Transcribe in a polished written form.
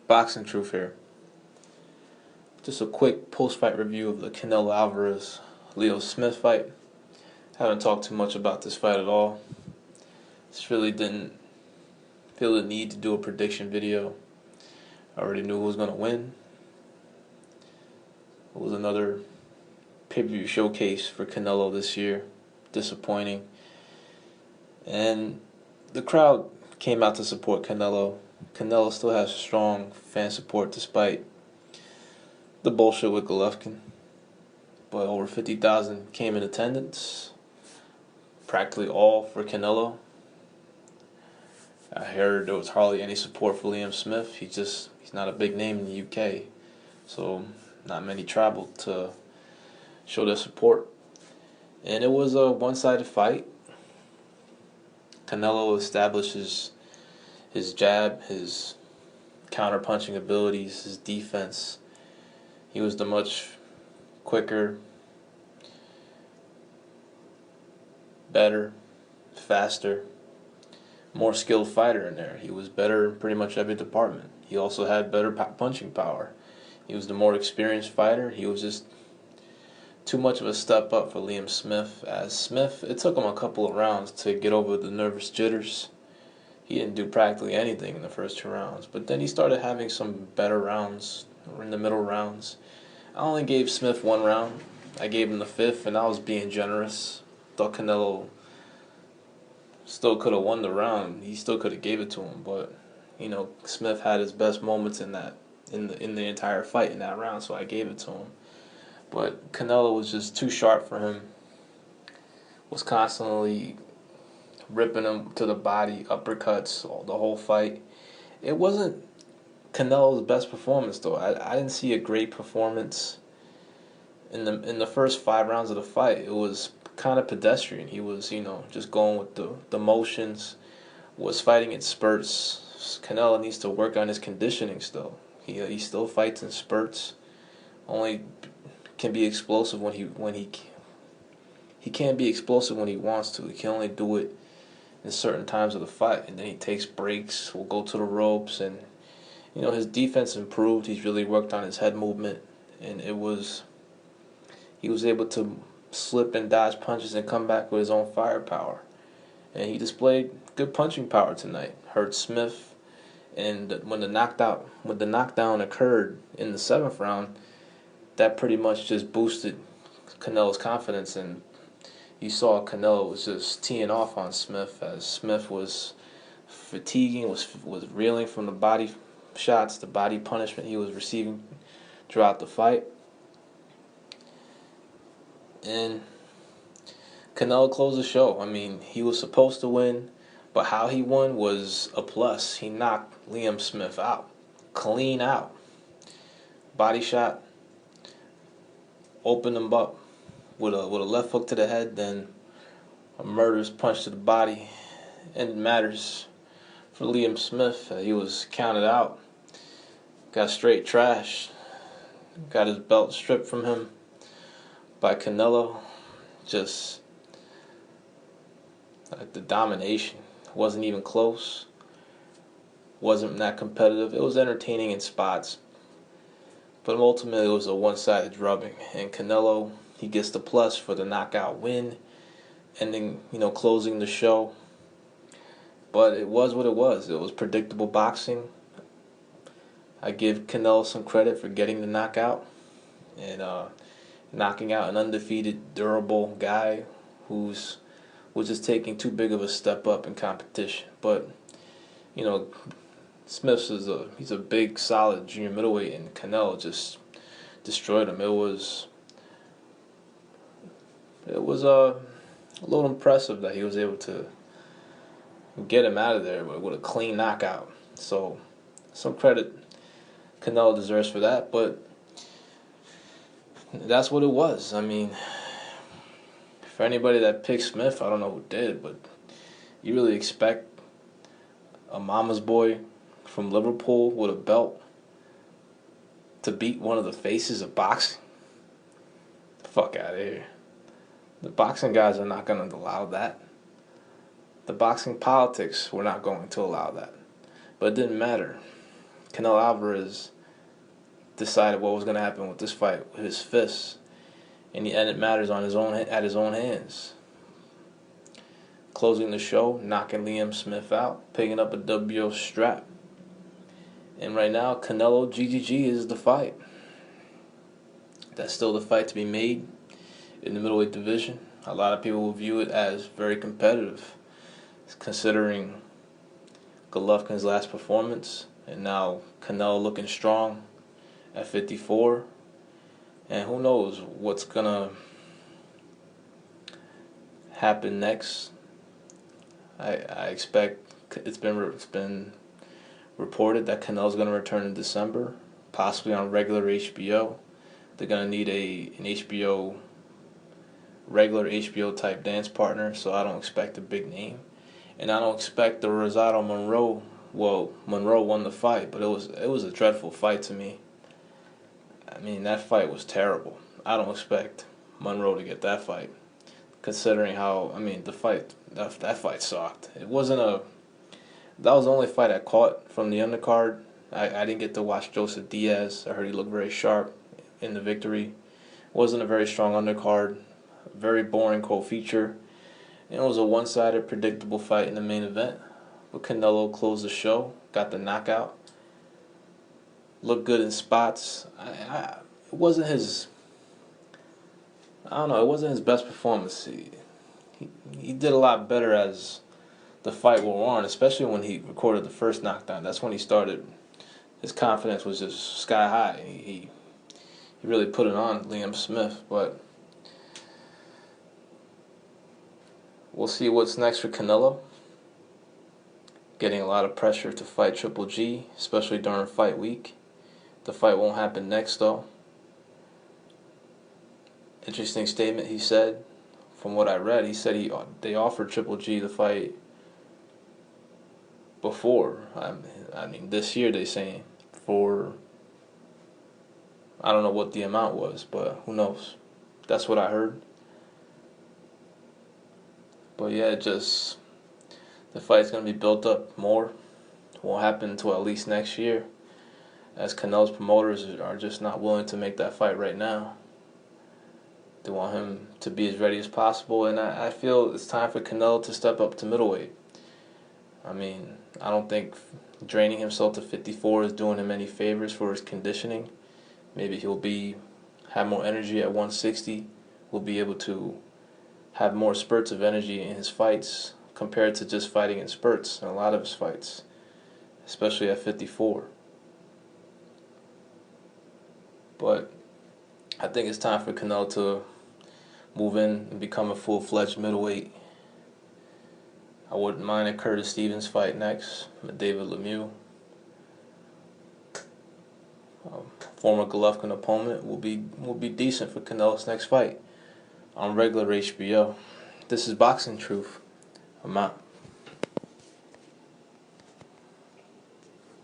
Boxing Truth here. Just a quick post-fight review of the Canelo Alvarez Leo Smith fight. Haven't talked too much about this fight at all. Just really didn't feel the need to do a prediction video. I already knew who was going to win. It was another pay-per-view showcase for Canelo this year. Disappointing. And the crowd came out to support Canelo. Canelo still has strong fan support despite the bullshit with Golovkin. But over 50,000 came in attendance. Practically all for Canelo. I heard there was hardly any support for Liam Smith. He's not a big name in the UK. So not many traveled to show their support. And it was a one-sided fight. Canelo establishes his jab, his counter-punching abilities, his defense. He was the much quicker, better, faster, more skilled fighter in there. He was better in pretty much every department. He also had better punching power. He was the more experienced fighter. He was just too much of a step up for Liam Smith. As Smith, it took him a couple of rounds to get over the nervous jitters. He didn't do practically anything in the first 2 rounds. But then he started having some better rounds in the middle rounds. I only gave Smith 1 round. I gave him the 5th, and I was being generous. Thought Canelo still could have won the round. He still could have gave it to him, but Smith had his best moments in the entire fight in that round, so I gave it to him. But Canelo was just too sharp for him. Was constantly ripping him to the body, uppercuts, the whole fight. It wasn't Canelo's best performance though. I didn't see a great performance in the first 5 rounds of the fight. It was kind of pedestrian. He was, just going with the motions, was fighting in spurts. Canelo needs to work on his conditioning still. He still fights in spurts. Only can be explosive when he can't be explosive when he wants to. He can only do it in certain times of the fight, and then he takes breaks, will go to the ropes, and his defense improved. He's really worked on his head movement, and he was able to slip and dodge punches and come back with his own firepower. And he displayed good punching power tonight. Hurt Smith, and when the knockdown occurred in the 7th round, that pretty much just boosted Canelo's confidence, and you saw Canelo was just teeing off on Smith as Smith was fatiguing, was reeling from the body shots, the body punishment he was receiving throughout the fight. And Canelo closed the show. I mean, he was supposed to win, but how he won was a plus. He knocked Liam Smith out, clean out. Body shot, opened him up with a left hook to the head, then a murderous punch to the body. And it matters for Liam Smith. He was counted out, got straight trashed, got his belt stripped from him by Canelo. Just like the domination. Wasn't even close. Wasn't that competitive. It was entertaining in spots, but ultimately it was a one-sided drubbing. And Canelo, he gets the plus for the knockout win, ending, closing the show. But it was what it was. It was predictable boxing. I give Canelo some credit for getting the knockout and knocking out an undefeated, durable guy who's was just taking too big of a step up in competition. But Smith he's a big, solid junior middleweight, and Canelo just destroyed him. It was a little impressive that he was able to get him out of there with a clean knockout. So some credit Canelo deserves for that, but that's what it was. I mean, for anybody that picked Smith, I don't know who did, but you really expect a mama's boy from Liverpool with a belt to beat one of the faces of boxing? The fuck out of here. The boxing guys are not going to allow that. The boxing politics were not going to allow that. But it didn't matter. Canelo Alvarez decided what was going to happen with this fight with his fists, and he ended matters on his own at his own hands. Closing the show, knocking Liam Smith out, picking up a WO strap. And right now, Canelo GGG is the fight. That's still the fight to be made in the middleweight division. A lot of people will view it as very competitive, considering Golovkin's last performance, and now Canelo looking strong at 54. And who knows what's gonna happen next. I expect it's been reported that Canelo's gonna return in December, possibly on regular HBO. They're gonna need an regular HBO type dance partner, so I don't expect a big name, and I don't expect the Rosado Monroe. Well, Monroe won the fight, but it was a dreadful fight to me. I mean, that fight was terrible. I don't expect Monroe to get that fight, considering how, I mean, that fight sucked. That was the only fight I caught from the undercard. I didn't get to watch Joseph Diaz. I heard he looked very sharp in the victory. Wasn't a very strong undercard. Very boring co-feature. It was a one-sided, predictable fight in the main event. But Canelo closed the show, got the knockout. Looked good in spots. It wasn't his. I don't know. It wasn't his best performance. He did a lot better as the fight wore on, especially when he recorded the first knockdown. That's when he started. His confidence was just sky high. He really put it on Liam Smith, but we'll see what's next for Canelo. Getting a lot of pressure to fight Triple G, especially during fight week. The fight won't happen next, though. Interesting statement he said. From what I read, he said they offered Triple G the fight before. I mean, this year they saying for, I don't know what the amount was, but who knows? That's what I heard. But yeah, the fight's gonna be built up more. Won't happen until at least next year, as Canelo's promoters are just not willing to make that fight right now. They want him to be as ready as possible, and I feel it's time for Canelo to step up to middleweight. I mean, I don't think draining himself to 54 is doing him any favors for his conditioning. Maybe he'll have more energy at 160. Will be able to have more spurts of energy in his fights compared to just fighting in spurts in a lot of his fights, especially at 54. But I think it's time for Canelo to move in and become a full-fledged middleweight. I wouldn't mind a Curtis Stevens fight next, with David Lemieux. Former Golovkin opponent will be decent for Canelo's next fight on regular HBO. This is Boxing Truth. I'm out.